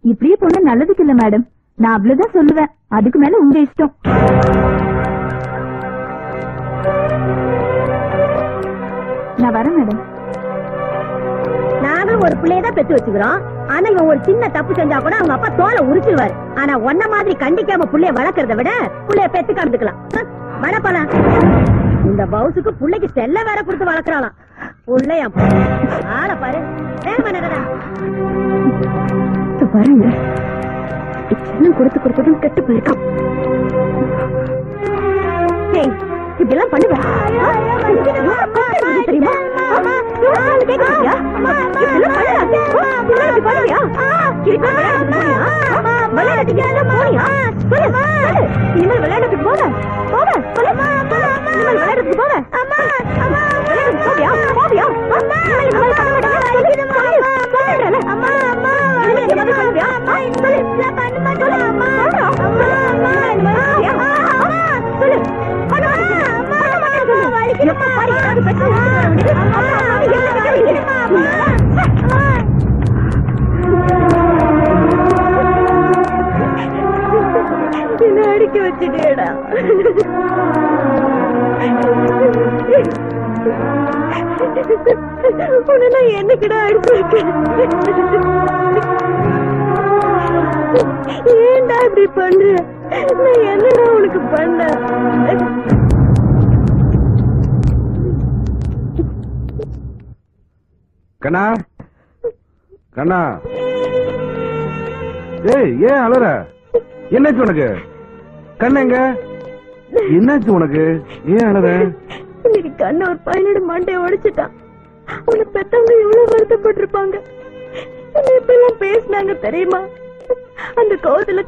இப்படியே பொண்ணு நல்லதுக்கு இல்ல மேடம். நான் அவ்வளவுதான் சொல்லுவேன். அதுக்கு மேல உங்க இஷ்டம். நான் வரேன் மேடம். நாங்களும் ஒரு பிள்ளையதான் பெத்து வச்சுக்கிறோம். ஆனா இவன் ஒரு சின்ன தப்பு செஞ்சா கூட அவங்க அப்பா தோலை உரிச்சிருவாரு. ஆனா ஒன்ன மாதிரி கண்டிக்காம புள்ளைய வளர்க்கறத விட புள்ளைய பெத்து கலந்துக்கலாம். வடப்பலாம் இந்த பவுசுக்கு புள்ளைக்கு செல்ல வேற கொடுத்து வளர்க்கறாளாம். புள்ளையா ஆள பாரு. பாருங்க, சின்னம் கொடுத்து கெட்டு போயிருக்கான். இப்படிலாம் பண்ணுவேன் தெரியுமா? விளையாடுறதுக்கு போக விளையாடுறதுக்கு போக என்ன அடிக்க வச்சுட்டேடா. உன்னை என்னக்கிடா அடிச்சு வைக்கிறேன்? ஏன்டா இப்படி பண்ற? நான் என்னடா உனக்கு பண்ண? கண்ணா கண்ணா, ஏய் ஏன் அலற? என்னாச்சு உனக்கு? கண்ணங்க என்னாச்சு உனக்கு? ஏன் அலற? இன்னைக்கு கண்ண ஒரு பையனோட மண்டையை உடைச்சிட்டான். உன்னை பெத்தவங்க எவ்வளவு வருத்தப்பட்டிருப்பாங்க. இப்ப எல்லாம் பேசினாங்க தெரியுமா? அந்த கோவத்துல